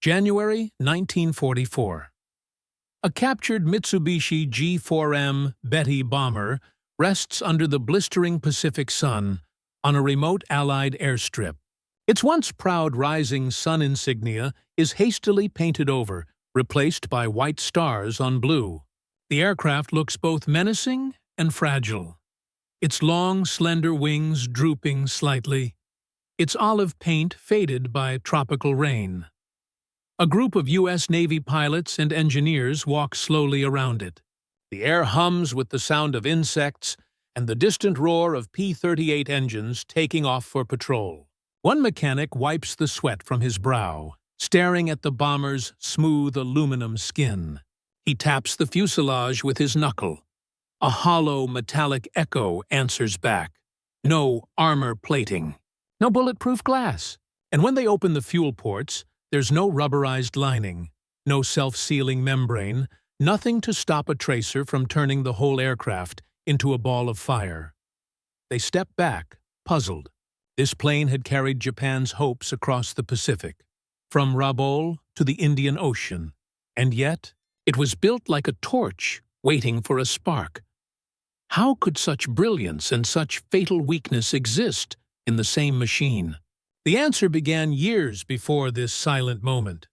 January 1944. A captured Mitsubishi G4M Betty bomber rests under the blistering Pacific sun on a remote Allied airstrip. Its once proud rising sun insignia is hastily painted over, replaced by white stars on blue. The aircraft looks both menacing and fragile, its long, slender wings drooping slightly, its olive paint faded by tropical rain. A group of U.S. Navy pilots and engineers walk slowly around it. The air hums with the sound of insects and the distant roar of P-38 engines taking off for patrol. One mechanic wipes the sweat from his brow, staring at the bomber's smooth aluminum skin. He taps the fuselage with his knuckle. A hollow metallic echo answers back. No armor plating. No bulletproof glass. And when they open the fuel ports, there's no rubberized lining, no self-sealing membrane, nothing to stop a tracer from turning the whole aircraft into a ball of fire. They step back, puzzled. This plane had carried Japan's hopes across the Pacific, from Rabaul to the Indian Ocean, and yet it was built like a torch, waiting for a spark. How could such brilliance and such fatal weakness exist in the same machine? The answer began years before this silent moment.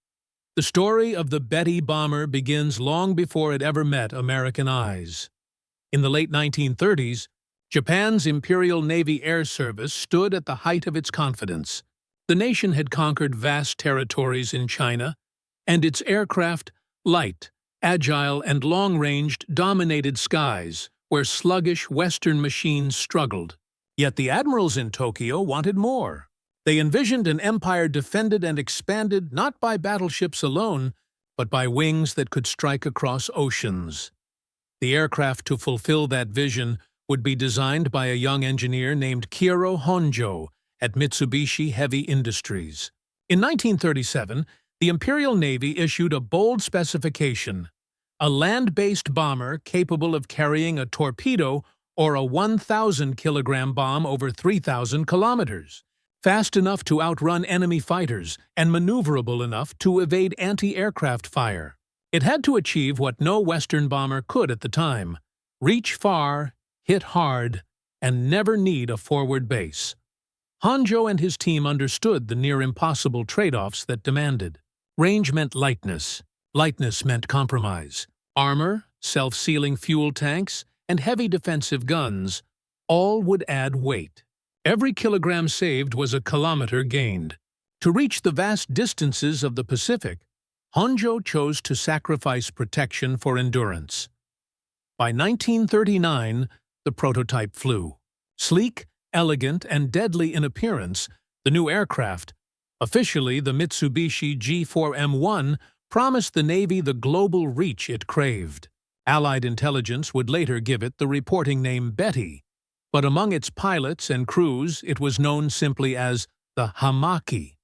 The story of the Betty bomber begins long before it ever met American eyes. In the late 1930s, Japan's Imperial Navy Air Service stood at the height of its confidence. The nation had conquered vast territories in China, and its aircraft, light, agile, and long-ranged, dominated skies where sluggish Western machines struggled. Yet the admirals in Tokyo wanted more. They envisioned an empire defended and expanded not by battleships alone, but by wings that could strike across oceans. The aircraft to fulfill that vision would be designed by a young engineer named Kiro Honjo at Mitsubishi Heavy Industries. In 1937, the Imperial Navy issued a bold specification: a land-based bomber capable of carrying a torpedo or a 1,000-kilogram bomb over 3,000 kilometers. Fast enough to outrun enemy fighters, and maneuverable enough to evade anti-aircraft fire. It had to achieve what no Western bomber could at the time: reach far, hit hard, and never need a forward base. Honjo and his team understood the near-impossible trade-offs that demanded. Range meant lightness. Lightness meant compromise. Armor, self-sealing fuel tanks, and heavy defensive guns all would add weight. Every kilogram saved was a kilometer gained. To reach the vast distances of the Pacific, Honjo chose to sacrifice protection for endurance. By 1939, the prototype flew. Sleek, elegant, and deadly in appearance, the new aircraft, officially the Mitsubishi G4M1, promised the Navy the global reach it craved. Allied intelligence would later give it the reporting name Betty, but among its pilots and crews it was known simply as the Hamaki,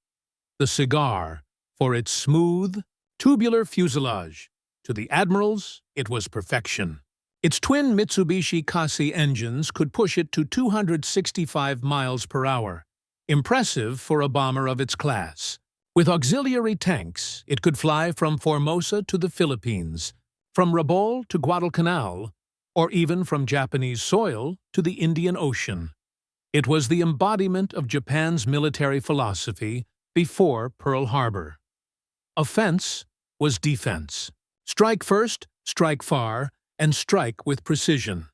the cigar, for its smooth, tubular fuselage. To the admirals, it was perfection. Its twin Mitsubishi Kasi engines could push it to 265 miles per hour, impressive for a bomber of its class. With auxiliary tanks, it could fly from Formosa to the Philippines, from Rabaul to Guadalcanal, or even from Japanese soil to the Indian Ocean. It was the embodiment of Japan's military philosophy before Pearl Harbor. Offense was defense. Strike first, strike far, and strike with precision.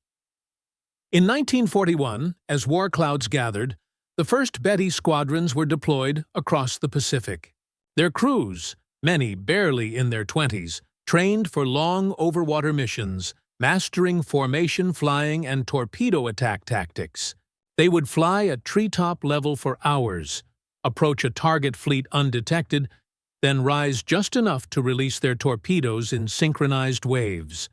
In 1941, as war clouds gathered, the first Betty squadrons were deployed across the Pacific. Their crews, many barely in their 20s, trained for long overwater missions, mastering formation flying and torpedo attack tactics. They would fly at treetop level for hours, approach a target fleet undetected, then rise just enough to release their torpedoes in synchronized waves.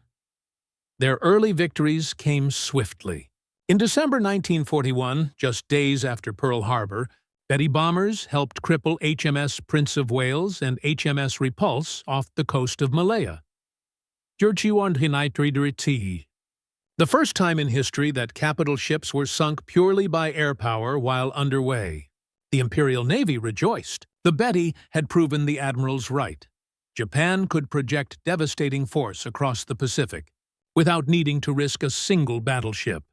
Their early victories came swiftly. In December 1941, just days after Pearl Harbor, Betty bombers helped cripple HMS Prince of Wales and HMS Repulse off the coast of Malaya. The first time in history that capital ships were sunk purely by air power while underway. The Imperial Navy rejoiced. The Betty had proven the admirals right. Japan could project devastating force across the Pacific without needing to risk a single battleship.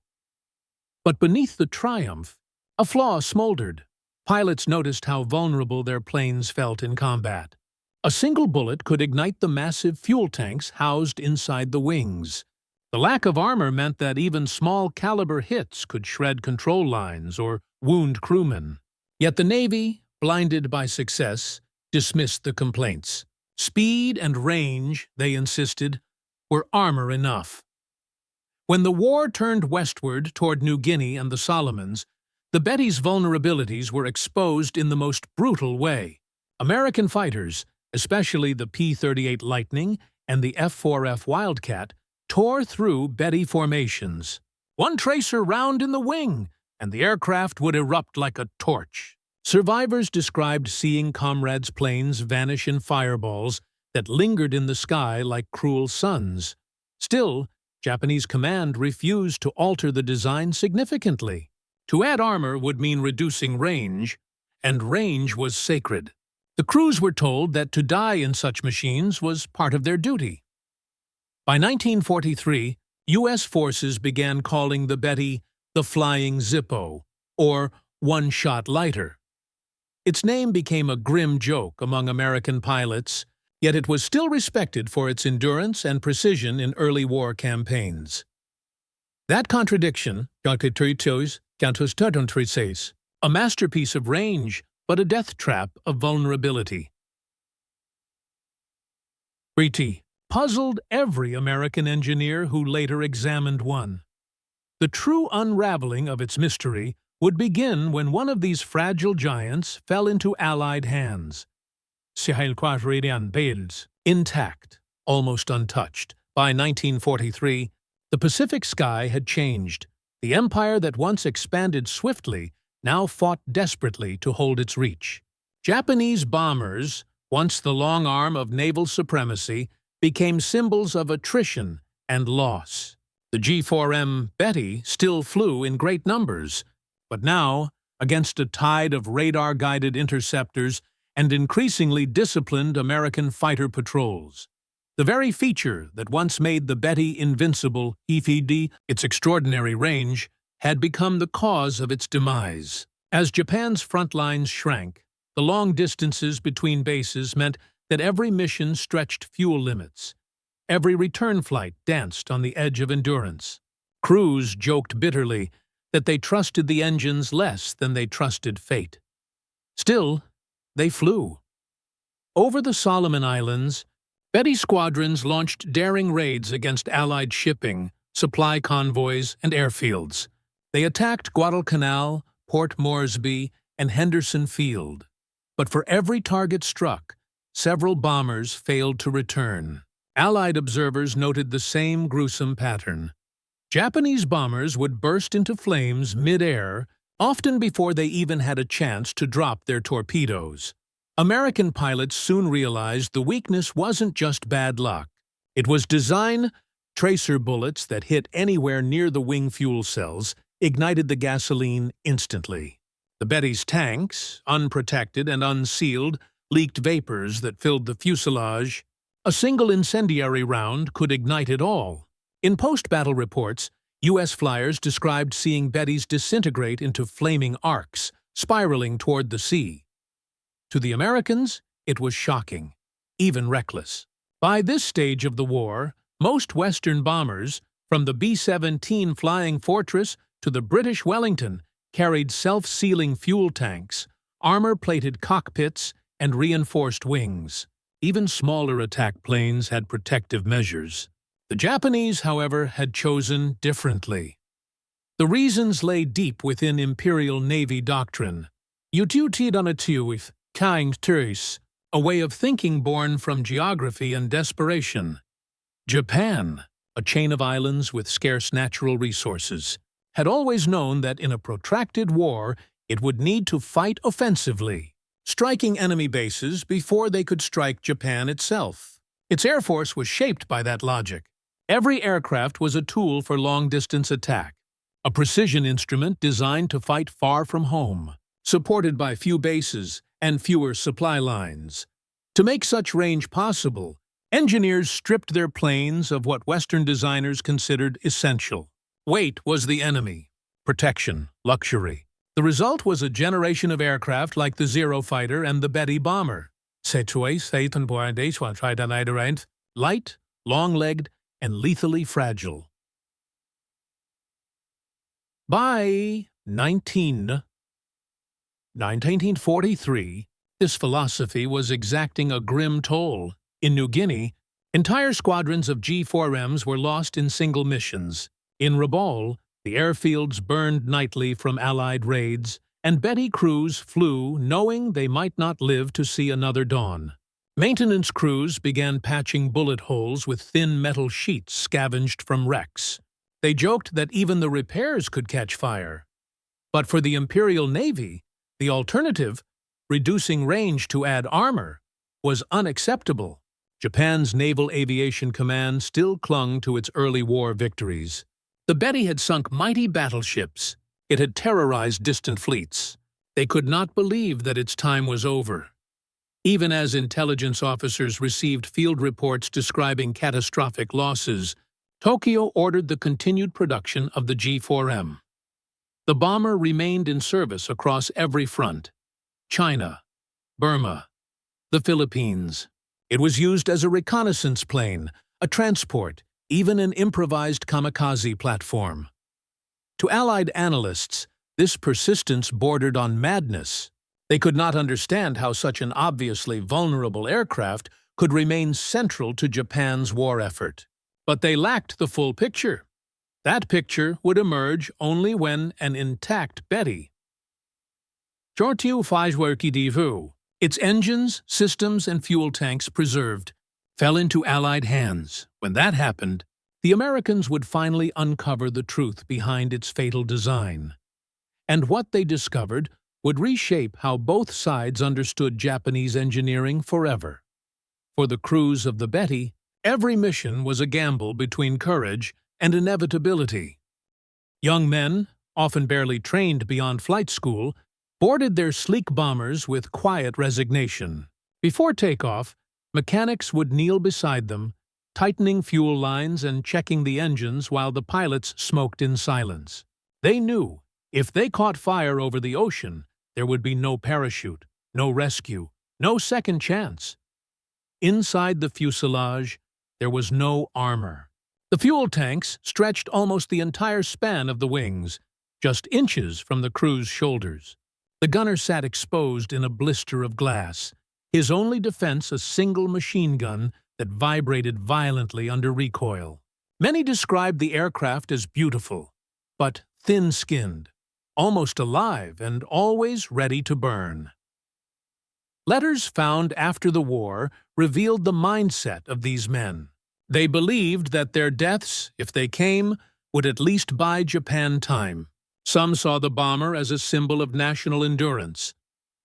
But beneath the triumph, a flaw smoldered. Pilots noticed how vulnerable their planes felt in combat. A single bullet could ignite the massive fuel tanks housed inside the wings. The lack of armor meant that even small-caliber hits could shred control lines or wound crewmen. Yet the Navy, blinded by success, dismissed the complaints. Speed and range, they insisted, were armor enough. When the war turned westward toward New Guinea and the Solomons, the Betty's vulnerabilities were exposed in the most brutal way. American fighters, especially the P-38 Lightning and the F-4F Wildcat, tore through Betty formations. One tracer round in the wing, and the aircraft would erupt like a torch. Survivors described seeing comrades' planes vanish in fireballs that lingered in the sky like cruel suns. Still, Japanese command refused to alter the design significantly. To add armor would mean reducing range, and range was sacred. The crews were told that to die in such machines was part of their duty. By 1943, U.S. forces began calling the Betty the Flying Zippo, or one-shot lighter. Its name became a grim joke among American pilots, yet it was still respected for its endurance and precision in early war campaigns. That contradiction, a masterpiece of range, but a death trap of vulnerability. Briti puzzled every American engineer who later examined one. The true unraveling of its mystery would begin when one of these fragile giants fell into Allied hands. Intact, almost untouched. By 1943, the Pacific sky had changed. The empire that once expanded swiftly now fought desperately to hold its reach. Japanese bombers, once the long arm of naval supremacy, became symbols of attrition and loss. The G4M Betty still flew in great numbers, but now, against a tide of radar-guided interceptors and increasingly disciplined American fighter patrols. The very feature that once made the Betty invincible, its extraordinary range, had become the cause of its demise. As Japan's front lines shrank, the long distances between bases meant that every mission stretched fuel limits. Every return flight danced on the edge of endurance. Crews joked bitterly that they trusted the engines less than they trusted fate. Still, they flew. Over the Solomon Islands, Betty squadrons launched daring raids against Allied shipping, supply convoys, and airfields. They attacked Guadalcanal, Port Moresby, and Henderson Field. But for every target struck, several bombers failed to return. Allied observers noted the same gruesome pattern. Japanese bombers would burst into flames mid-air, often before they even had a chance to drop their torpedoes. American pilots soon realized the weakness wasn't just bad luck. It was design. Tracer bullets that hit anywhere near the wing fuel cells ignited the gasoline instantly. The Betty's tanks, unprotected and unsealed, leaked vapors that filled the fuselage. A single incendiary round could ignite it all. In post-battle reports, U.S. flyers described seeing Bettys disintegrate into flaming arcs, spiraling toward the sea. To the Americans, it was shocking, even reckless. By this stage of the war, most Western bombers, from the B-17 Flying Fortress to the British Wellington, carried self-sealing fuel tanks, armor-plated cockpits, and reinforced wings. Even smaller attack planes had protective measures. The Japanese, however, had chosen differently. The reasons lay deep within Imperial Navy doctrine. A way of thinking born from geography and desperation. Japan, a chain of islands with scarce natural resources, had always known that in a protracted war it would need to fight offensively, striking enemy bases before they could strike Japan itself. Its air force was shaped by that logic. Every aircraft was a tool for long-distance attack, a precision instrument designed to fight far from home. supported by few bases and fewer supply lines. To make such range possible, engineers stripped their planes of what Western designers considered essential. Weight was the enemy. Protection, luxury. The result was a generation of aircraft like the Zero Fighter and the Betty Bomber. Light, long-legged, and lethally fragile. By 1943, this philosophy was exacting a grim toll. In New Guinea, entire squadrons of G4Ms were lost in single missions. In Repulse, the airfields burned nightly from Allied raids, and Betty crews flew knowing they might not live to see another dawn. Maintenance crews began patching bullet holes with thin metal sheets scavenged from wrecks. They joked that even the repairs could catch fire. But for the Imperial Navy, the alternative, reducing range to add armor, was unacceptable. Japan's Naval Aviation Command still clung to its early war victories. The Betty had sunk mighty battleships. It had terrorized distant fleets. They could not believe that its time was over. Even as intelligence officers received field reports describing catastrophic losses, Tokyo ordered the continued production of the G4M. The bomber remained in service across every front: China, Burma, the Philippines. It was used as a reconnaissance plane, a transport, even an improvised kamikaze platform. To Allied analysts, this persistence bordered on madness. They could not understand how such an obviously vulnerable aircraft could remain central to Japan's war effort. But they lacked the full picture. That picture would emerge only when an intact Betty, its engines, systems, and fuel tanks preserved, fell into Allied hands. When that happened, the Americans would finally uncover the truth behind its fatal design. And what they discovered would reshape how both sides understood Japanese engineering forever. For the crews of the Betty, every mission was a gamble between courage and inevitability. Young men, often barely trained beyond flight school, boarded their sleek bombers with quiet resignation. Before takeoff, mechanics would kneel beside them, tightening fuel lines and checking the engines while the pilots smoked in silence. They knew if they caught fire over the ocean, there would be no parachute, no rescue, no second chance. Inside the fuselage, there was no armor. The fuel tanks stretched almost the entire span of the wings, just inches from the crew's shoulders. The gunner sat exposed in a blister of glass, his only defense a single machine gun that vibrated violently under recoil. Many described the aircraft as beautiful, but thin-skinned, almost alive and always ready to burn. Letters found after the war revealed the mindset of these men. They believed that their deaths, if they came, would at least buy Japan time. Some saw the bomber as a symbol of national endurance,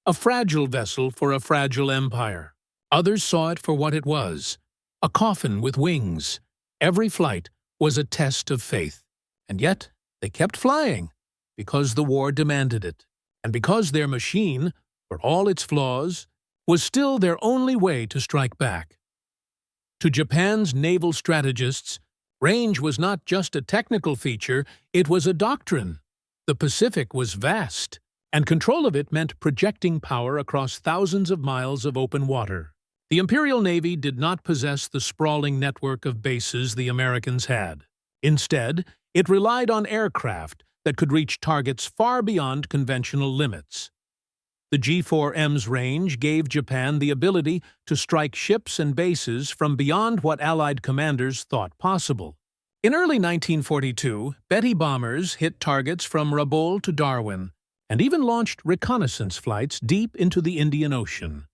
a fragile vessel for a fragile empire. Others saw it for what it was, a coffin with wings. Every flight was a test of faith. And yet, they kept flying, because the war demanded it, and because their machine, for all its flaws, was still their only way to strike back. To Japan's naval strategists, range was not just a technical feature, it was a doctrine. The Pacific was vast, and control of it meant projecting power across thousands of miles of open water. The Imperial Navy did not possess the sprawling network of bases the Americans had. Instead, it relied on aircraft that could reach targets far beyond conventional limits. The G4M's range gave Japan the ability to strike ships and bases from beyond what Allied commanders thought possible. In early 1942, Betty bombers hit targets from Rabaul to Darwin, and even launched reconnaissance flights deep into the Indian Ocean.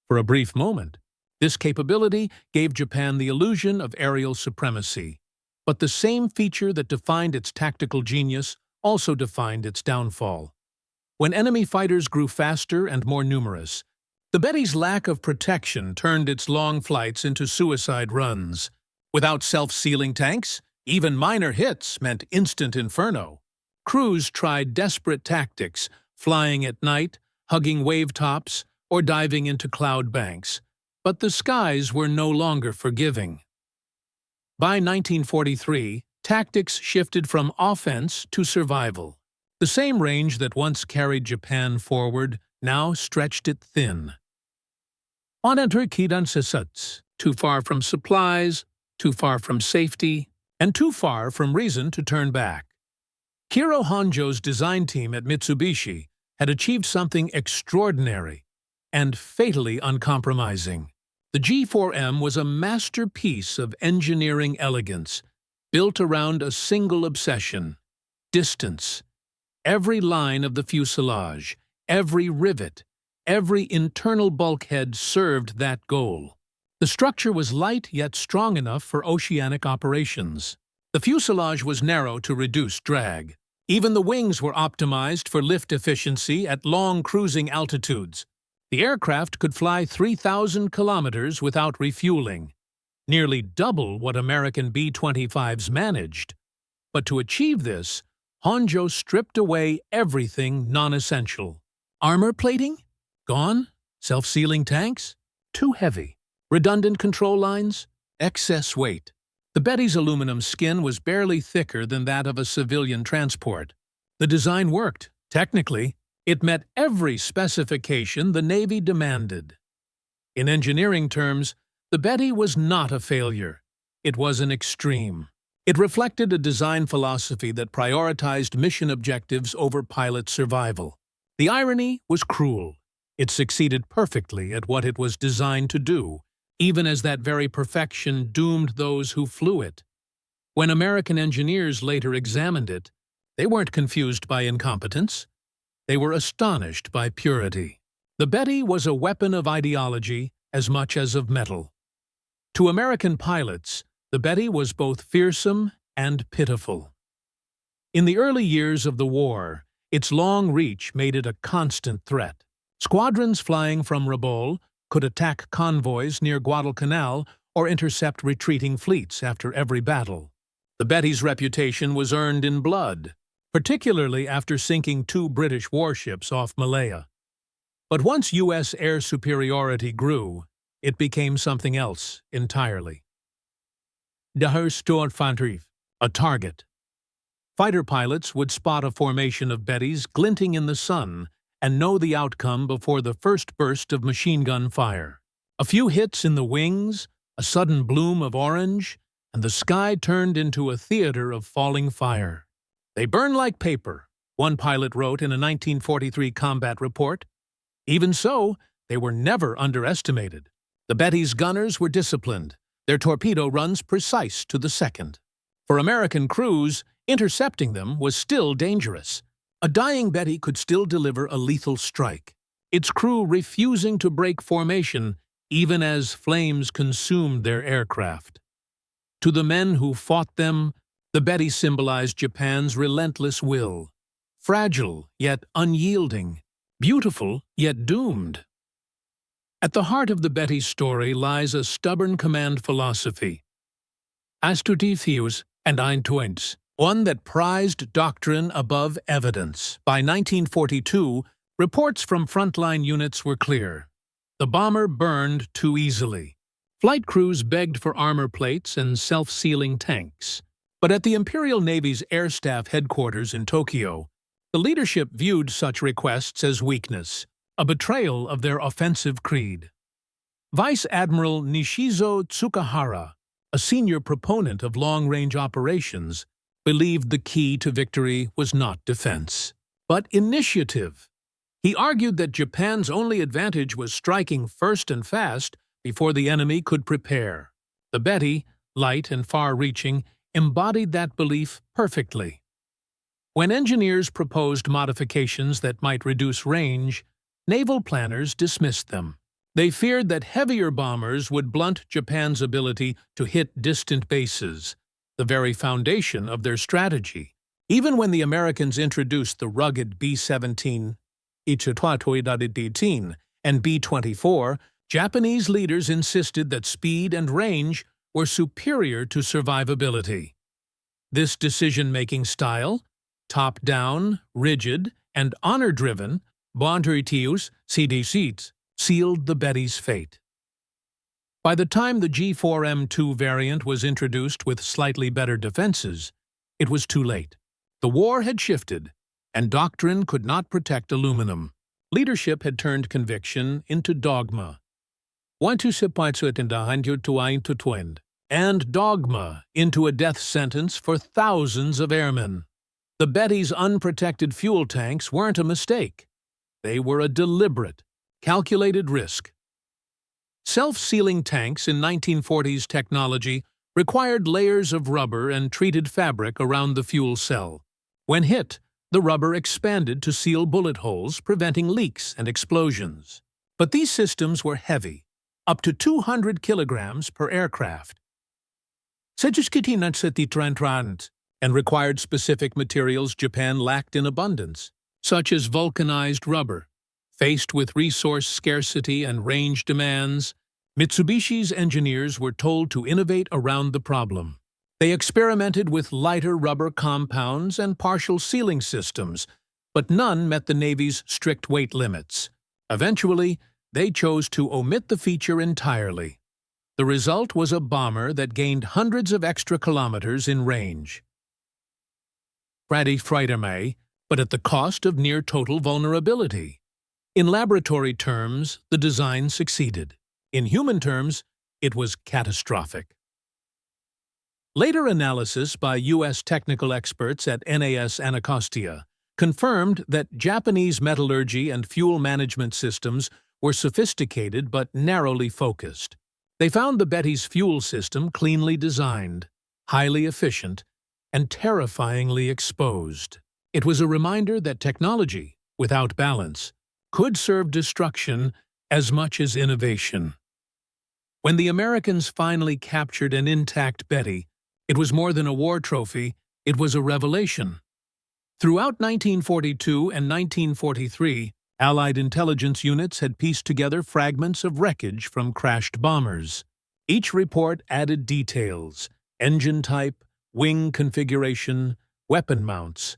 For a brief moment, this capability gave Japan the illusion of aerial supremacy. But the same feature that defined its tactical genius also defined its downfall. When enemy fighters grew faster and more numerous, the Betty's lack of protection turned its long flights into suicide runs. Without self-sealing tanks, even minor hits meant instant inferno. Crews tried desperate tactics, flying at night, hugging wave tops, or diving into cloud banks. But the skies were no longer forgiving. By 1943, tactics shifted from offense to survival. The same range that once carried Japan forward now stretched it thin. Onenter kidan sesats, too far from supplies, too far from safety, and too far from reason to turn back. Kiro Honjo's design team at Mitsubishi had achieved something extraordinary and fatally uncompromising. The G4M was a masterpiece of engineering elegance, built around a single obsession: distance. Every line of the fuselage, every rivet, every internal bulkhead served that goal. The structure was light yet strong enough for oceanic operations. The fuselage was narrow to reduce drag. Even the wings were optimized for lift efficiency at long cruising altitudes. The aircraft could fly 3,000 kilometers without refueling, nearly double what American B-25s managed. But to achieve this, Honjo stripped away everything non-essential. Armor plating? Gone? Self-sealing tanks? Too heavy. Redundant control lines? Excess weight. The Betty's aluminum skin was barely thicker than that of a civilian transport. The design worked. Technically, it met every specification the Navy demanded. In engineering terms, the Betty was not a failure. It was an extreme. It reflected a design philosophy that prioritized mission objectives over pilot survival. The irony was cruel. It succeeded perfectly at what it was designed to do, even as that very perfection doomed those who flew it. When American engineers later examined it, they weren't confused by incompetence. They were astonished by purity. The Betty was a weapon of ideology as much as of metal. To American pilots, the Betty was both fearsome and pitiful. In the early years of the war, its long reach made it a constant threat. Squadrons flying from Repulse could attack convoys near Guadalcanal or intercept retreating fleets after every battle. The Betty's reputation was earned in blood, particularly after sinking 2 British warships off Malaya. But once U.S. air superiority grew, it became something else entirely. A target. Fighter pilots would spot a formation of Bettys glinting in the sun and know the outcome before the first burst of machine gun fire. A few hits in the wings, a sudden bloom of orange, and the sky turned into a theater of falling fire. "They burn like paper," one pilot wrote in a 1943 combat report. Even so, they were never underestimated. The Betty's gunners were disciplined, their torpedo runs precise to the second. For American crews, intercepting them was still dangerous. A dying Betty could still deliver a lethal strike, its crew refusing to break formation even as flames consumed their aircraft. To the men who fought them, the Betty symbolized Japan's relentless will, fragile yet unyielding, beautiful yet doomed. At the heart of the Betty story lies a stubborn command philosophy, Astutifius and Eintoins, one that prized doctrine above evidence. By 1942, reports from frontline units were clear. The bomber burned too easily. Flight crews begged for armor plates and self-sealing tanks. But at the Imperial Navy's Air Staff headquarters in Tokyo, the leadership viewed such requests as weakness, a betrayal of their offensive creed. Vice Admiral Nishizo Tsukahara, a senior proponent of long-range operations, believed the key to victory was not defense, but initiative. He argued that Japan's only advantage was striking first and fast before the enemy could prepare. The Betty, light and far-reaching, embodied that belief perfectly. When engineers proposed modifications that might reduce range, naval planners dismissed them. They feared that heavier bombers would blunt Japan's ability to hit distant bases, the very foundation of their strategy. Even when the Americans introduced the rugged B-17 and B-24, Japanese leaders insisted that speed and range were superior to survivability. This decision-making style, top-down, rigid, and honor-driven, Bonteritius CDCs, sealed the Betty's fate. By the time the G4M2 variant was introduced with slightly better defenses, it was too late. The war had shifted, and doctrine could not protect aluminum. Leadership had turned conviction into dogma. And dogma into a death sentence for thousands of airmen. The Betty's unprotected fuel tanks weren't a mistake. They were a deliberate, calculated risk. Self-sealing tanks in 1940s technology required layers of rubber and treated fabric around the fuel cell. When hit, the rubber expanded to seal bullet holes, preventing leaks and explosions. But these systems were heavy, up to 200 kilograms per aircraft, and required specific materials Japan lacked in abundance, such as vulcanized rubber. Faced with resource scarcity and range demands, Mitsubishi's engineers were told to innovate around the problem. They experimented with lighter rubber compounds and partial sealing systems, but none met the Navy's strict weight limits. Eventually, they chose to omit the feature entirely. The result was a bomber that gained hundreds of extra kilometers in range. But at the cost of near-total vulnerability. In laboratory terms, the design succeeded. In human terms, it was catastrophic. Later analysis by U.S. technical experts at NAS Anacostia confirmed that Japanese metallurgy and fuel management systems were sophisticated but narrowly focused. They found the Betty's fuel system cleanly designed, highly efficient, and terrifyingly exposed. It was a reminder that technology, without balance, could serve destruction as much as innovation. When the Americans finally captured an intact Betty, it was more than a war trophy, it was a revelation. Throughout 1942 and 1943, Allied intelligence units had pieced together fragments of wreckage from crashed bombers. Each report added details: engine type, wing configuration, weapon mounts.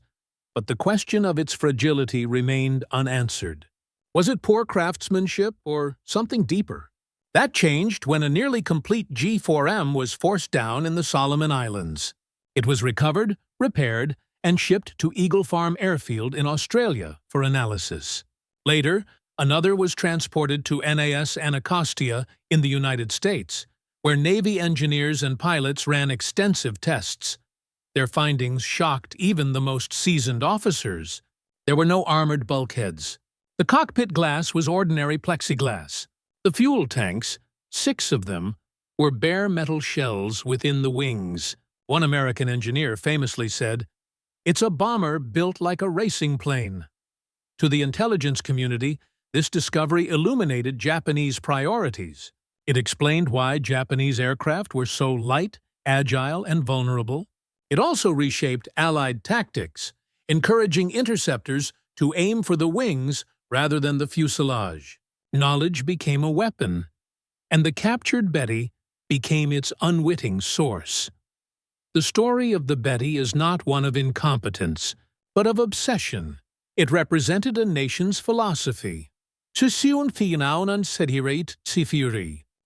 But the question of its fragility remained unanswered. Was it poor craftsmanship or something deeper? That changed when a nearly complete G4M was forced down in the Solomon Islands. It was recovered, repaired, and shipped to Eagle Farm Airfield in Australia for analysis. Later, another was transported to NAS Anacostia in the United States, where Navy engineers and pilots ran extensive tests. Their findings shocked even the most seasoned officers. There were no armored bulkheads. The cockpit glass was ordinary plexiglass. The fuel tanks, 6 of them, were bare metal shells within the wings. One American engineer famously said, "It's a bomber built like a racing plane." To the intelligence community, this discovery illuminated Japanese priorities. It explained why Japanese aircraft were so light, agile, and vulnerable. It also reshaped Allied tactics, encouraging interceptors to aim for the wings rather than the fuselage. Knowledge became a weapon, and the captured Betty became its unwitting source. The story of the Betty is not one of incompetence, but of obsession. It represented a nation's philosophy.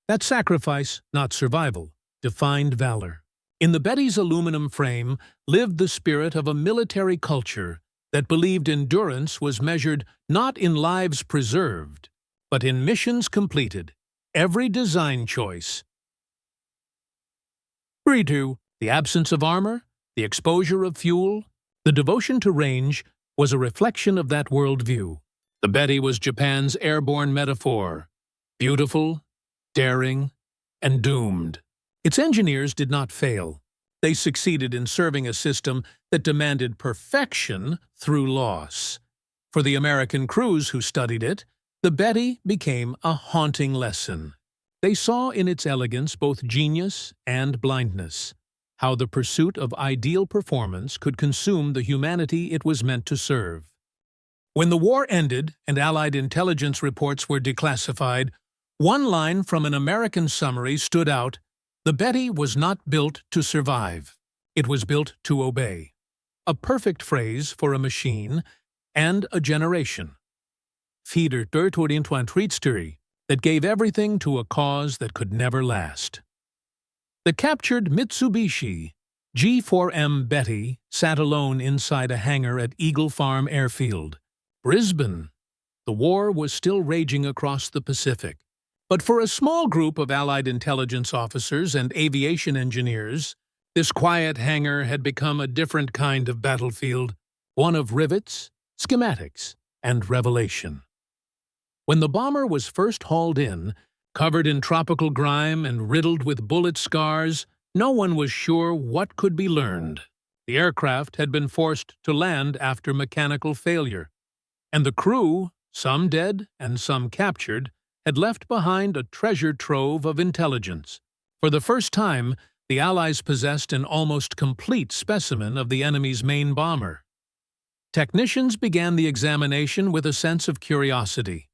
That sacrifice, not survival, defined valor. In the Betty's aluminum frame lived the spirit of a military culture that believed endurance was measured not in lives preserved, but in missions completed. Every design choice. 3-2. The absence of armor, the exposure of fuel, the devotion to range was a reflection of that worldview. The Betty was Japan's airborne metaphor. Beautiful, daring, and doomed. Its engineers did not fail. They succeeded in serving a system that demanded perfection through loss. For the American crews who studied it, the Betty became a haunting lesson. They saw in its elegance both genius and blindness, how the pursuit of ideal performance could consume the humanity it was meant to serve. When the war ended and Allied intelligence reports were declassified, one line from an American summary stood out: "The Betty was not built to survive. It was built to obey." A perfect phrase for a machine, and a generation. Fieder dörtod into ein Triedsturi that gave everything to a cause that could never last. The captured Mitsubishi G4M Betty sat alone inside a hangar at Eagle Farm Airfield, Brisbane. The war was still raging across the Pacific, but for a small group of Allied intelligence officers and aviation engineers, this quiet hangar had become a different kind of battlefield, one of rivets, schematics, and revelation. When the bomber was first hauled in, covered in tropical grime and riddled with bullet scars, no one was sure what could be learned. The aircraft had been forced to land after mechanical failure, and the crew, some dead and some captured, had left behind a treasure trove of intelligence. For the first time, the Allies possessed an almost complete specimen of the enemy's main bomber. Technicians began the examination with a sense of curiosity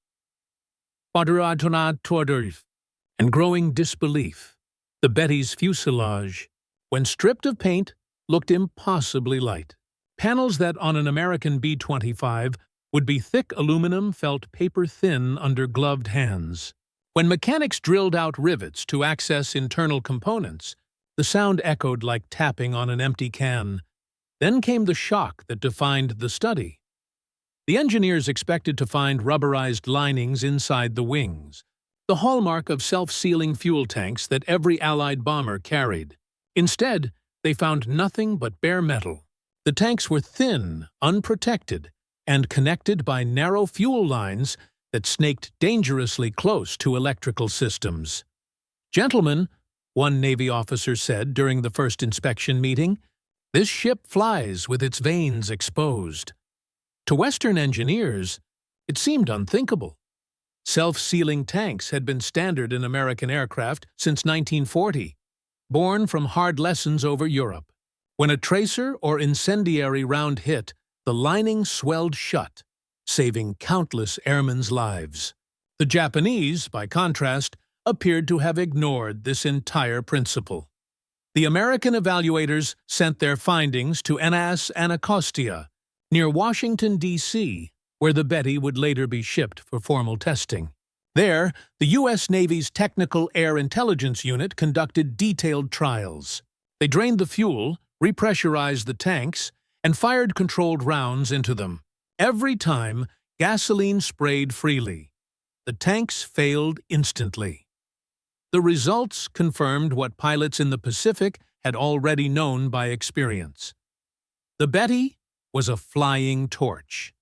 and growing disbelief. The Betty's fuselage, when stripped of paint, looked impossibly light. Panels that on an American B-25 would be thick aluminum felt paper-thin under gloved hands. When mechanics drilled out rivets to access internal components, the sound echoed like tapping on an empty can. Then came the shock that defined the study. The engineers expected to find rubberized linings inside the wings, the hallmark of self-sealing fuel tanks that every Allied bomber carried. Instead, they found nothing but bare metal. The tanks were thin, unprotected, and connected by narrow fuel lines that snaked dangerously close to electrical systems. "Gentlemen," one Navy officer said during the first inspection meeting, "this ship flies with its vanes exposed." To Western engineers, it seemed unthinkable. Self-sealing tanks had been standard in American aircraft since 1940, born from hard lessons over Europe. When a tracer or incendiary round hit, the lining swelled shut, saving countless airmen's lives. The Japanese, by contrast, appeared to have ignored this entire principle. The American evaluators sent their findings to NAS Anacostia, near Washington, D.C., where the Betty would later be shipped for formal testing. There, the U.S. Navy's Technical Air Intelligence Unit conducted detailed trials. They drained the fuel, repressurized the tanks, and fired controlled rounds into them. Every time, gasoline sprayed freely. The tanks failed instantly. The results confirmed what pilots in the Pacific had already known by experience. The Betty was a flying torch.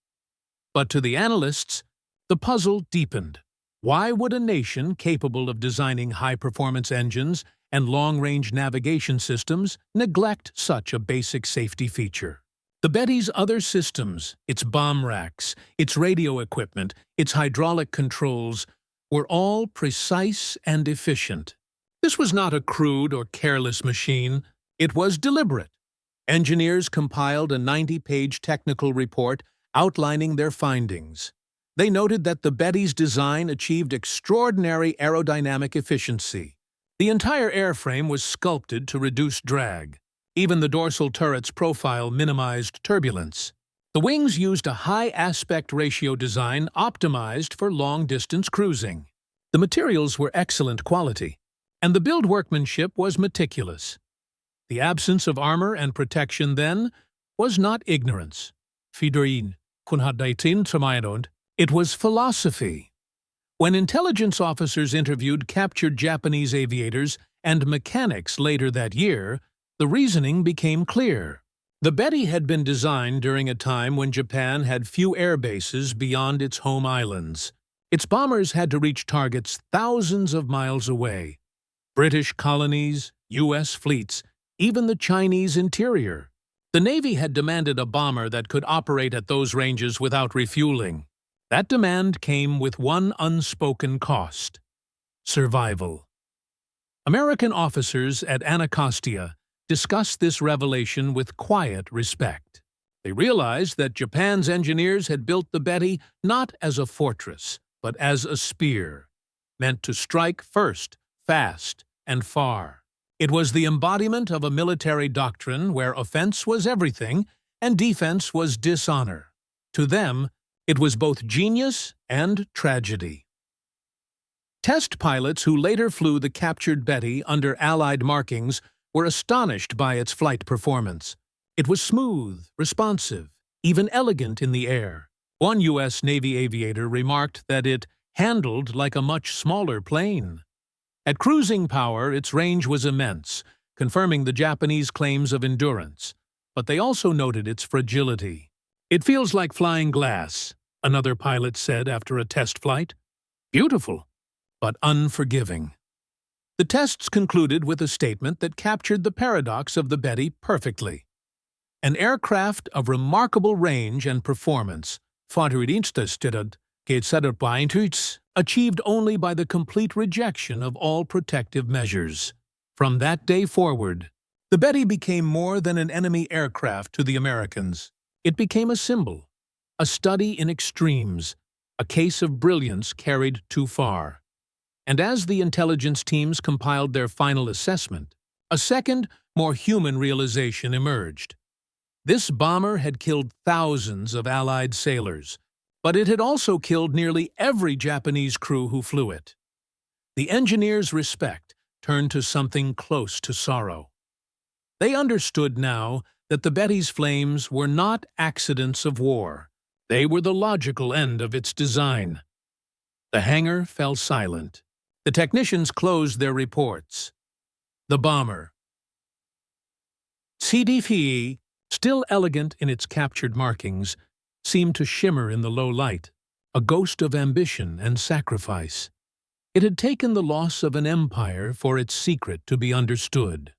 But to the analysts, the puzzle deepened. Why would a nation capable of designing high-performance engines and long-range navigation systems neglect such a basic safety feature? The Betty's other systems, its bomb racks, its radio equipment, its hydraulic controls, were all precise and efficient. This was not a crude or careless machine. It was deliberate. Engineers compiled a 90-page technical report outlining their findings. They noted that the Betty's design achieved extraordinary aerodynamic efficiency. The entire airframe was sculpted to reduce drag. Even the dorsal turret's profile minimized turbulence. The wings used a high aspect ratio design optimized for long-distance cruising. The materials were excellent quality, and the build workmanship was meticulous. The absence of armor and protection then was not ignorance. It was philosophy. When intelligence officers interviewed captured Japanese aviators and mechanics later that year, the reasoning became clear. The Betty had been designed during a time when Japan had few air bases beyond its home islands. Its bombers had to reach targets thousands of miles away. British colonies, U.S. fleets, even the Chinese interior. The Navy had demanded a bomber that could operate at those ranges without refueling. That demand came with one unspoken cost: survival. American officers at Anacostia discussed this revelation with quiet respect. They realized that Japan's engineers had built the Betty not as a fortress, but as a spear, meant to strike first, fast, and far. It was the embodiment of a military doctrine where offense was everything and defense was dishonor. To them, it was both genius and tragedy. Test pilots who later flew the captured Betty under Allied markings were astonished by its flight performance. It was smooth, responsive, even elegant in the air. One U.S. Navy aviator remarked that it handled like a much smaller plane. At cruising power, its range was immense, confirming the Japanese claims of endurance, but they also noted its fragility. "It feels like flying glass," another pilot said after a test flight. "Beautiful, but unforgiving." The tests concluded with a statement that captured the paradox of the Betty perfectly. An aircraft of remarkable range and performance, achieved only by the complete rejection of all protective measures. From that day forward, the Betty became more than an enemy aircraft to the Americans. It became a symbol, a study in extremes, a case of brilliance carried too far. And as the intelligence teams compiled their final assessment, a second, more human realization emerged. This bomber had killed thousands of Allied sailors, but it had also killed nearly every Japanese crew who flew it. The engineers' respect turned to something close to sorrow. They understood now that the Betty's flames were not accidents of war. They were the logical end of its design. The hangar fell silent. The technicians closed their reports. The bomber, CDFE, still elegant in its captured markings, seemed to shimmer in the low light, a ghost of ambition and sacrifice. It had taken the loss of an empire for its secret to be understood.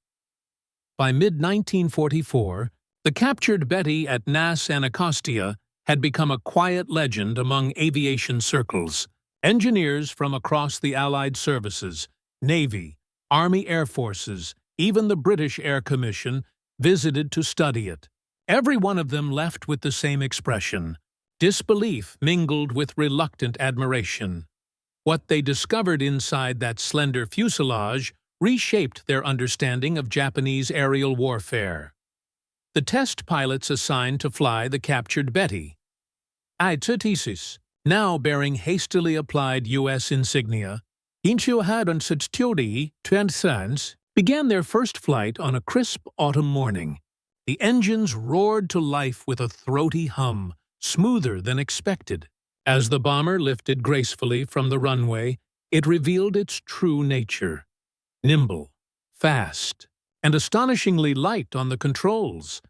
By mid-1944, the captured Betty at Nas Anacostia had become a quiet legend among aviation circles. Engineers from across the Allied services, Navy, Army Air Forces, even the British Air Commission, visited to study it. Every one of them left with the same expression: disbelief mingled with reluctant admiration. What they discovered inside that slender fuselage reshaped their understanding of Japanese aerial warfare. The test pilots assigned to fly the captured Betty, I-36, now bearing hastily applied U.S. insignia, began their first flight on a crisp autumn morning. The engines roared to life with a throaty hum, smoother than expected. As the bomber lifted gracefully from the runway, it revealed its true nature: nimble, fast, and astonishingly light on the controls.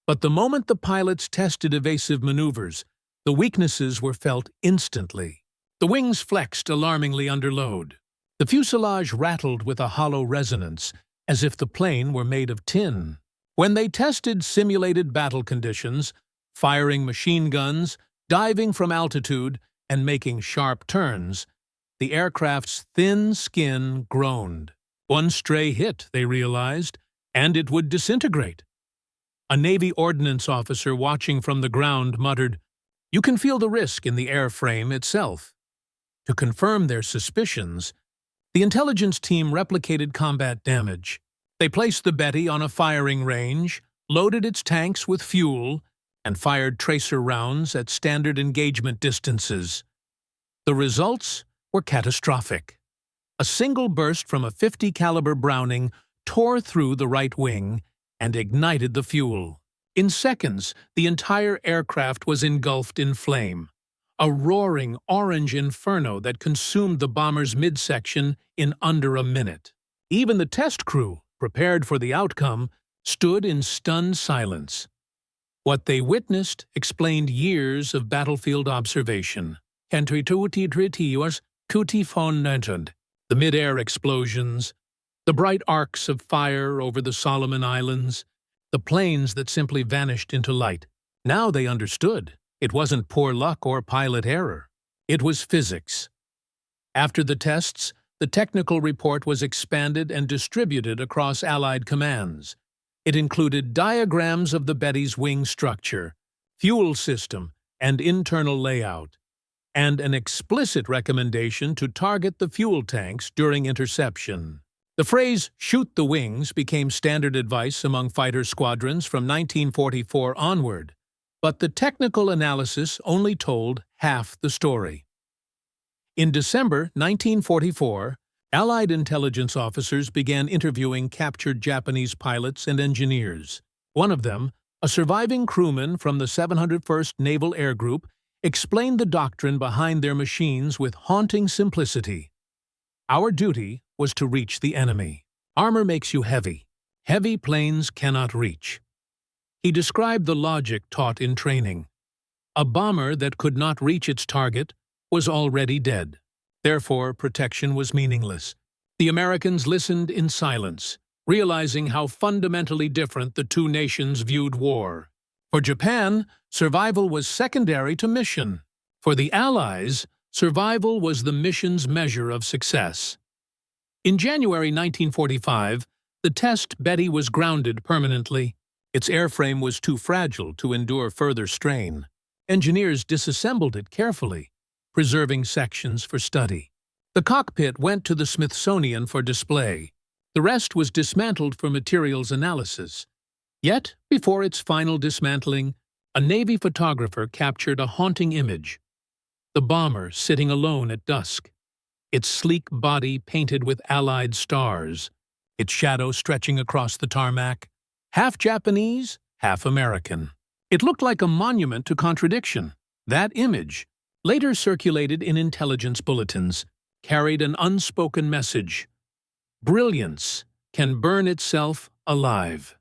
But the moment the pilots tested evasive maneuvers, the weaknesses were felt instantly. The wings flexed alarmingly under load. The fuselage rattled with a hollow resonance, as if the plane were made of tin. When they tested simulated battle conditions, firing machine guns, diving from altitude, and making sharp turns, the aircraft's thin skin groaned. One stray hit, they realized, and it would disintegrate. A Navy ordnance officer watching from the ground muttered, "You can feel the risk in the airframe itself." To confirm their suspicions, the intelligence team replicated combat damage. They placed the Betty on a firing range, loaded its tanks with fuel, and fired tracer rounds at standard engagement distances. The results were catastrophic. A single burst from a .50 caliber Browning tore through the right wing and ignited the fuel. In seconds, the entire aircraft was engulfed in flame, a roaring orange inferno that consumed the bomber's midsection in under a minute. Even the test crew, prepared for the outcome, stood in stunned silence. What they witnessed explained years of battlefield observation. The mid-air explosions, the bright arcs of fire over the Solomon Islands, the planes that simply vanished into light. Now they understood. It wasn't poor luck or pilot error. It was physics. After the tests, the technical report was expanded and distributed across Allied commands. It included diagrams of the Betty's wing structure, fuel system, and internal layout, and an explicit recommendation to target the fuel tanks during interception. The phrase "shoot the wings" became standard advice among fighter squadrons from 1944 onward. But the technical analysis only told half the story. In December 1944, Allied intelligence officers began interviewing captured Japanese pilots and engineers. One of them, a surviving crewman from the 701st Naval Air Group, explained the doctrine behind their machines with haunting simplicity. Our duty was to reach the enemy. Armor makes you heavy. Heavy planes cannot reach. He described the logic taught in training. A bomber that could not reach its target was already dead. Therefore, protection was meaningless. The Americans listened in silence, realizing how fundamentally different the two nations viewed war. For Japan, survival was secondary to mission. For the Allies, survival was the mission's measure of success. In January 1945, the test Betty was grounded permanently. Its airframe was too fragile to endure further strain. Engineers disassembled it carefully, preserving sections for study. The cockpit went to the Smithsonian for display. The rest was dismantled for materials analysis. Yet, before its final dismantling, a Navy photographer captured a haunting image. The bomber sitting alone at dusk, its sleek body painted with Allied stars, its shadow stretching across the tarmac, half Japanese, half American. It looked like a monument to contradiction. That image, later circulated in intelligence bulletins, carried an unspoken message. Brilliance can burn itself alive.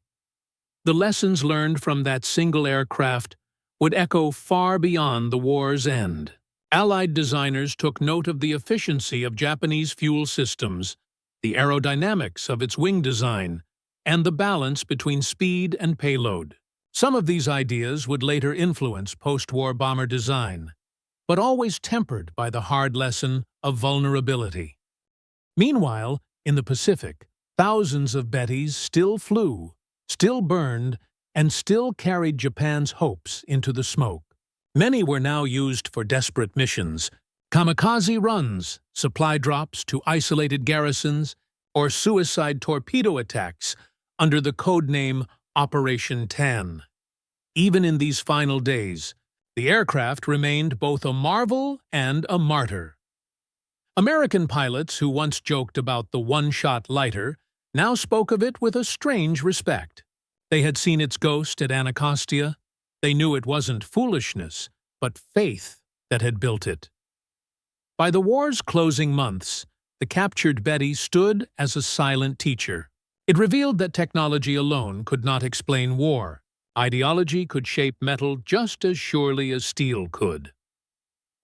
The lessons learned from that single aircraft would echo far beyond the war's end. Allied designers took note of the efficiency of Japanese fuel systems, the aerodynamics of its wing design, and the balance between speed and payload. Some of these ideas would later influence post-war bomber design, but always tempered by the hard lesson of vulnerability. Meanwhile, in the Pacific, thousands of Bettys still flew, still burned, and still carried Japan's hopes into the smoke. Many were now used for desperate missions, kamikaze runs, supply drops to isolated garrisons, or suicide torpedo attacks under the codename Operation Tan. Even in these final days, the aircraft remained both a marvel and a martyr. American pilots who once joked about the one-shot lighter now spoke of it with a strange respect. They had seen its ghost at Anacostia. They knew it wasn't foolishness, but faith that had built it. By the war's closing months, the captured Betty stood as a silent teacher. It revealed that technology alone could not explain war. Ideology could shape metal just as surely as steel could.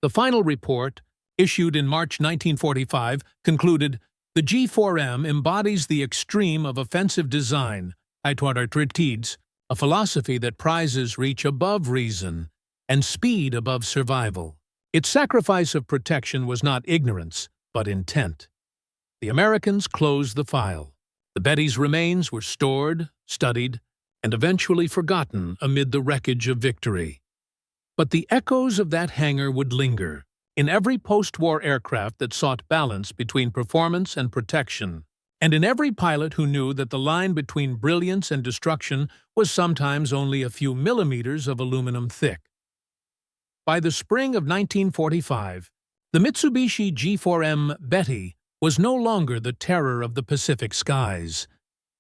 The final report, issued in March 1945, concluded, "The G4M embodies the extreme of offensive design, a philosophy that prizes reach above reason and speed above survival. Its sacrifice of protection was not ignorance, but intent." The Americans closed the file. The Betty's remains were stored, studied, and eventually forgotten amid the wreckage of victory. But the echoes of that hangar would linger in every post-war aircraft that sought balance between performance and protection, and in every pilot who knew that the line between brilliance and destruction was sometimes only a few millimeters of aluminum thick. By the spring of 1945, the Mitsubishi G4M Betty was no longer the terror of the Pacific skies.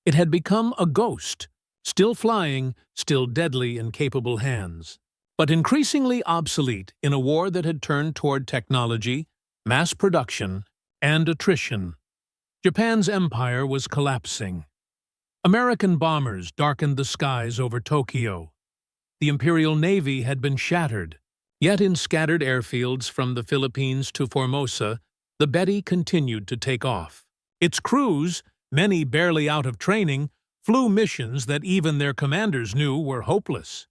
It had become a ghost, still flying, still deadly in capable hands, but increasingly obsolete in a war that had turned toward technology, mass production, and attrition. Japan's empire was collapsing. American bombers darkened the skies over Tokyo. The Imperial Navy had been shattered, yet in scattered airfields from the Philippines to Formosa, the Betty continued to take off. Its crews, many barely out of training, flew missions that even their commanders knew were hopeless.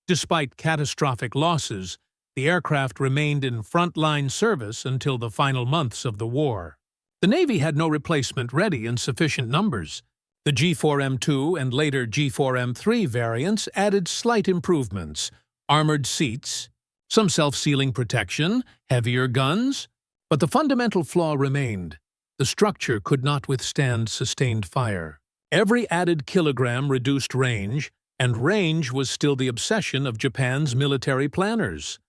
Despite catastrophic losses, the aircraft remained in front-line service until the final months of the war. The Navy had no replacement ready in sufficient numbers. The G4M2 and later G4M3 variants added slight improvements: armored seats, some self-sealing protection, heavier guns, but the fundamental flaw remained. The structure could not withstand sustained fire. Every added kilogram reduced range, and range was still the obsession of Japan's military planners.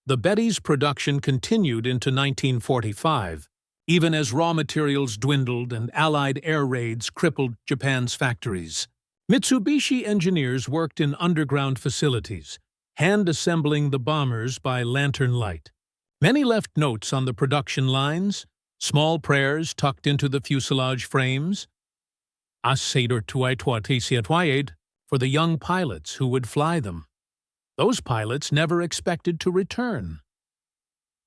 The Betty's production continued into 1945, even as raw materials dwindled and Allied air raids crippled Japan's factories. Mitsubishi engineers worked in underground facilities, hand-assembling the bombers by lantern light. Many left notes on the production lines, small prayers tucked into the fuselage frames, for the young pilots who would fly them. Those pilots never expected to return.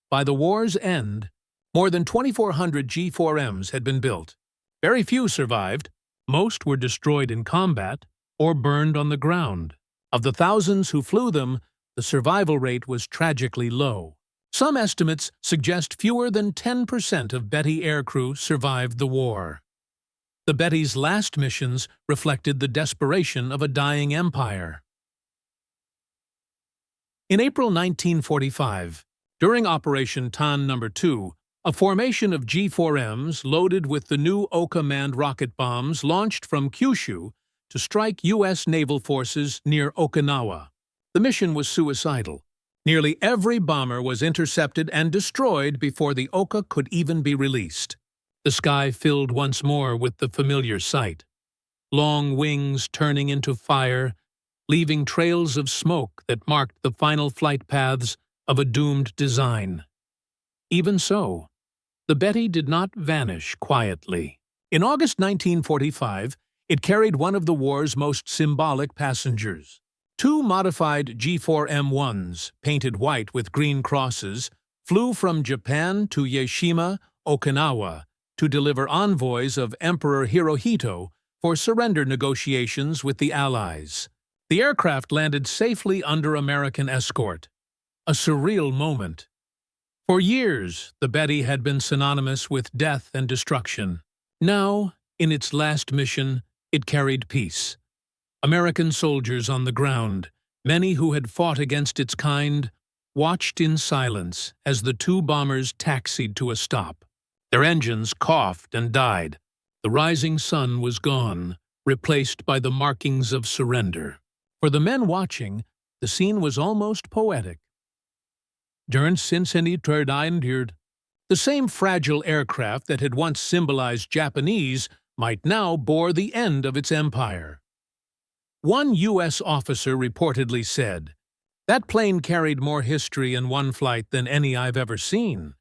By the war's end, more than 2,400 G4Ms had been built. Very few survived. Most were destroyed in combat or burned on the ground. Of the thousands who flew them, the survival rate was tragically low. Some estimates suggest fewer than 10% of Betty aircrew survived the war. The Betty's last missions reflected the desperation of a dying empire. In April 1945, during Operation Tan No. 2, a formation of G4Ms loaded with the new Oka manned rocket bombs launched from Kyushu to strike U.S. naval forces near Okinawa. The mission was suicidal. Nearly every bomber was intercepted and destroyed before the Oka could even be released. The sky filled once more with the familiar sight. Long wings turning into fire, leaving trails of smoke that marked the final flight paths of a doomed design. Even so, the Betty did not vanish quietly. In August 1945, it carried one of the war's most symbolic passengers. Two modified G4M1s, painted white with green crosses, flew from Japan to Yashima, Okinawa, to deliver envoys of Emperor Hirohito for surrender negotiations with the Allies. The aircraft landed safely under American escort. A surreal moment. For years, the Betty had been synonymous with death and destruction. Now, in its last mission, it carried peace. American soldiers on the ground, many who had fought against its kind, watched in silence as the two bombers taxied to a stop. Their engines coughed and died. The rising sun was gone, replaced by the markings of surrender. For the men watching, the scene was almost poetic. The same fragile aircraft that had once symbolized Japanese might now bore the end of its empire. One U.S. officer reportedly said, "That plane carried more history in one flight than any I've ever seen."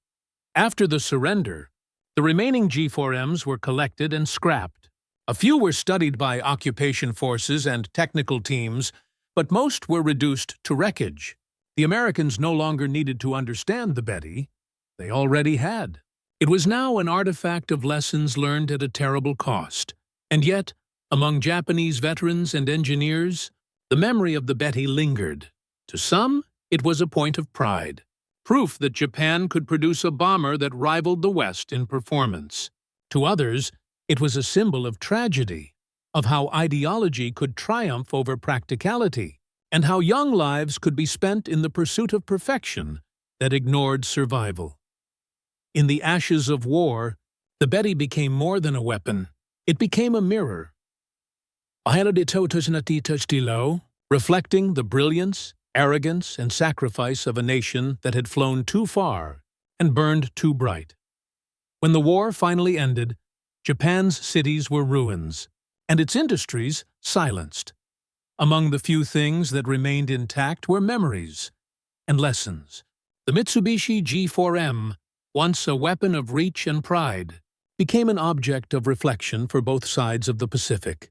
After the surrender, the remaining G4Ms were collected and scrapped. A few were studied by occupation forces and technical teams, but most were reduced to wreckage. The Americans no longer needed to understand the Betty. They already had. It was now an artifact of lessons learned at a terrible cost. And yet, among Japanese veterans and engineers, the memory of the Betty lingered. To some, it was a point of pride, proof that Japan could produce a bomber that rivaled the West in performance. To others, it was a symbol of tragedy, of how ideology could triumph over practicality, and how young lives could be spent in the pursuit of perfection that ignored survival. In the ashes of war, the Betty became more than a weapon. It became a mirror, reflecting the brilliance, arrogance, and sacrifice of a nation that had flown too far and burned too bright. When the war finally ended, Japan's cities were ruins, and its industries silenced. Among the few things that remained intact were memories and lessons. The Mitsubishi G4M, once a weapon of reach and pride, became an object of reflection for both sides of the Pacific.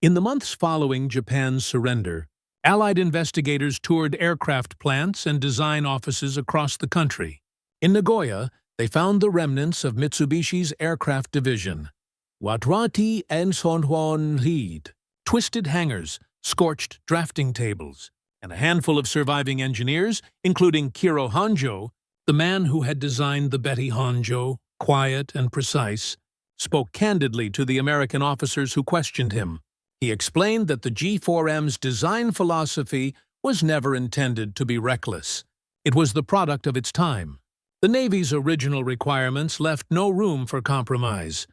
In the months following Japan's surrender, Allied investigators toured aircraft plants and design offices across the country. In Nagoya, they found the remnants of Mitsubishi's aircraft division. Watrati and Sonhwan-Reed, twisted hangars, scorched drafting tables, and a handful of surviving engineers, including Kiro Honjo, the man who had designed the Betty Honjo, quiet and precise, spoke candidly to the American officers who questioned him. He explained that the G4M's design philosophy was never intended to be reckless. It was the product of its time. The Navy's original requirements left no room for compromise.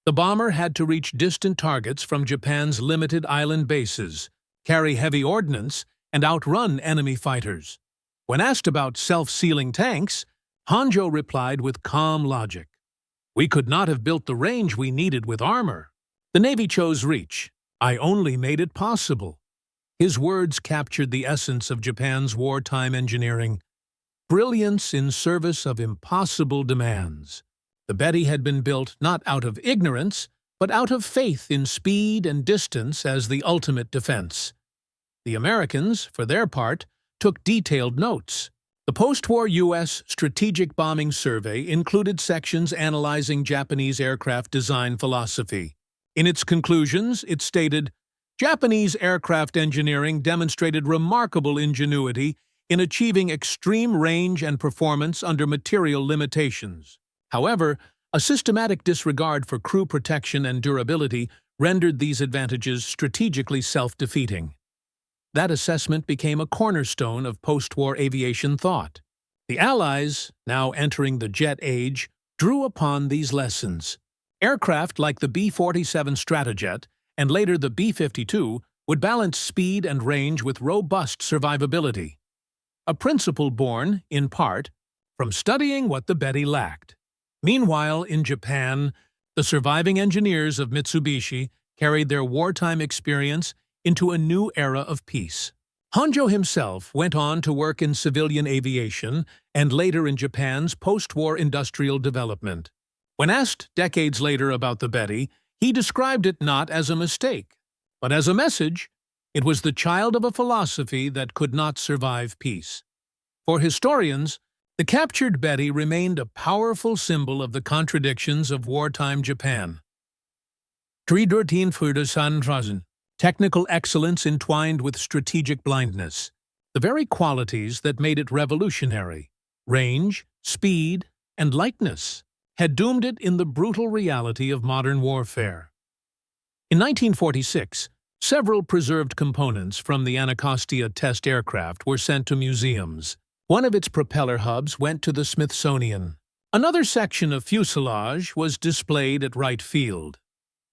The bomber had to reach distant targets from Japan's limited island bases, carry heavy ordnance, and outrun enemy fighters. When asked about self-sealing tanks, Hanjo replied with calm logic. "We could not have built the range we needed with armor. The Navy chose reach. I only made it possible." His words captured the essence of Japan's wartime engineering. Brilliance in service of impossible demands. The Betty had been built not out of ignorance, but out of faith in speed and distance as the ultimate defense. The Americans, for their part, took detailed notes. The post-war U.S. Strategic Bombing Survey included sections analyzing Japanese aircraft design philosophy. In its conclusions, it stated, "Japanese aircraft engineering demonstrated remarkable ingenuity in achieving extreme range and performance under material limitations. However, a systematic disregard for crew protection and durability rendered these advantages strategically self-defeating." That assessment became a cornerstone of post-war aviation thought. The Allies, now entering the jet age, drew upon these lessons. Aircraft like the B-47 Stratojet and later the B-52 would balance speed and range with robust survivability. A principle born, in part, from studying what the Betty lacked. Meanwhile, in Japan, the surviving engineers of Mitsubishi carried their wartime experience into a new era of peace. Hanjo himself went on to work in civilian aviation and later in Japan's post-war industrial development. When asked decades later about the Betty, he described it not as a mistake, but as a message. It was the child of a philosophy that could not survive peace. For historians, the captured Betty remained a powerful symbol of the contradictions of wartime Japan. Technical excellence entwined with strategic blindness, the very qualities that made it revolutionary. Range, speed, and lightness had doomed it in the brutal reality of modern warfare. In 1946, several preserved components from the Anacostia test aircraft were sent to museums. One of its propeller hubs went to the Smithsonian. Another section of fuselage was displayed at Wright Field.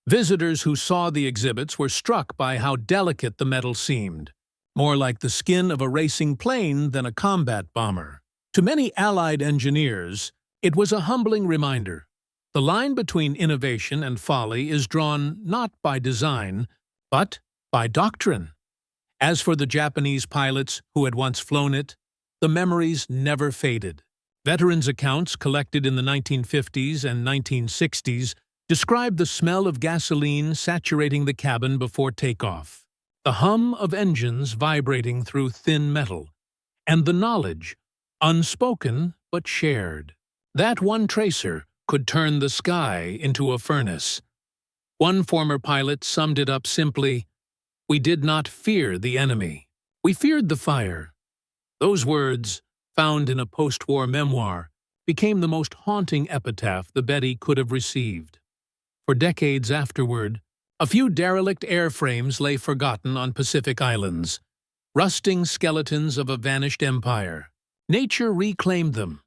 Visitors who saw the exhibits were struck by how delicate the metal seemed, more like the skin of a racing plane than a combat bomber. To many Allied engineers, it was a humbling reminder. The line between innovation and folly is drawn not by design, but by doctrine. As for the Japanese pilots who had once flown it, the memories never faded. Veterans' accounts collected in the 1950s and 1960s described the smell of gasoline saturating the cabin before takeoff, the hum of engines vibrating through thin metal, and the knowledge, unspoken but shared, that one tracer could turn the sky into a furnace. One former pilot summed it up simply, "We did not fear the enemy. We feared the fire." Those words, found in a post-war memoir, became the most haunting epitaph the Betty could have received. For decades afterward, a few derelict airframes lay forgotten on Pacific islands, rusting skeletons of a vanished empire. Nature reclaimed them.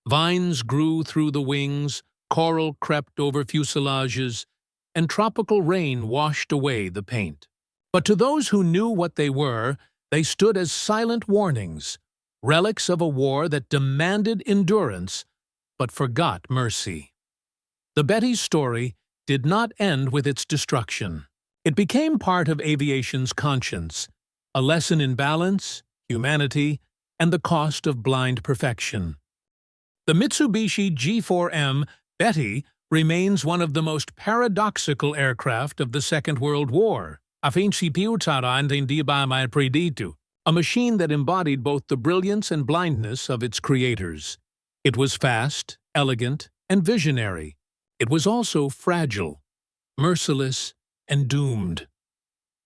Vines grew through the wings, coral crept over fuselages, and tropical rain washed away the paint. But to those who knew what they stood as silent warnings, relics of a war that demanded endurance but forgot mercy. The Betty's story did not end with its destruction. It became part of aviation's conscience, a lesson in balance, humanity, and the cost of blind perfection. The Mitsubishi G4M Betty remains one of the most paradoxical aircraft of the Second World War, a machine that embodied both the brilliance and blindness of its creators. It was fast, elegant, and visionary. It was also fragile, merciless, and doomed.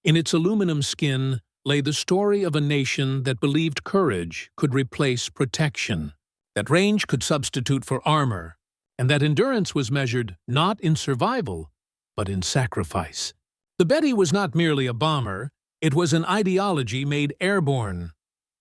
In its aluminum skin lay the story of a nation that believed courage could replace protection, that range could substitute for armor, and that endurance was measured not in survival, but in sacrifice. The Betty was not merely a bomber, it was an ideology made airborne.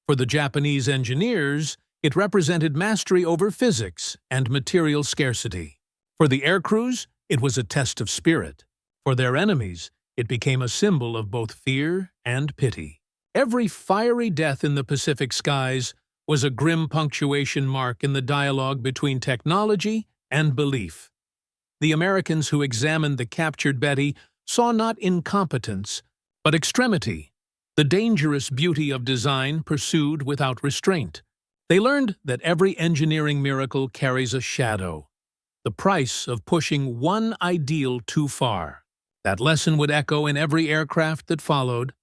For the Japanese engineers, it represented mastery over physics and material scarcity. For the aircrews, it was a test of spirit. For their enemies, It became a symbol of both fear and pity. Every fiery death in the Pacific skies was a grim punctuation mark in the dialogue between technology and belief. The Americans who examined the captured Betty saw not incompetence, but extremity, the dangerous beauty of design pursued without restraint. They learned that every engineering miracle carries a shadow, the price of pushing one ideal too far. That lesson would echo in every aircraft that followed.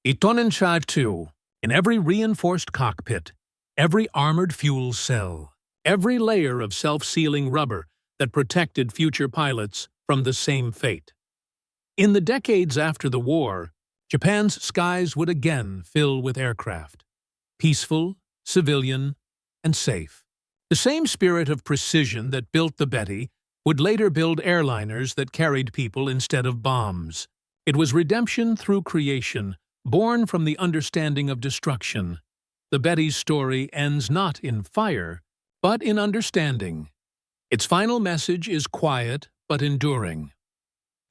Itonenshatu, in every reinforced cockpit, every armored fuel cell, every layer of self-sealing rubber that protected future pilots from the same fate. In the decades after the war, Japan's skies would again fill with aircraft, peaceful, civilian, and safe. The same spirit of precision that built the Betty would later build airliners that carried people instead of bombs. It was redemption through creation, born from the understanding of destruction. The Betty's story ends not in fire, but in understanding. Its final message is quiet but enduring.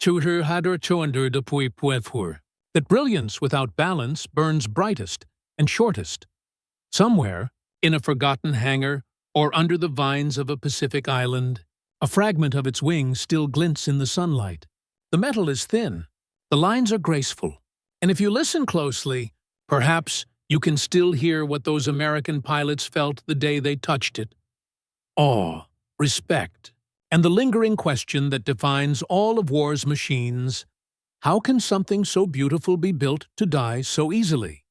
That brilliance without balance burns brightest and shortest. Somewhere, in a forgotten hangar or under the vines of a Pacific island, a fragment of its wing still glints in the sunlight. The metal is thin, the lines are graceful, and if you listen closely, perhaps you can still hear what those American pilots felt the day they touched it. Awe, respect, and the lingering question that defines all of war's machines: how can something so beautiful be built to die so easily?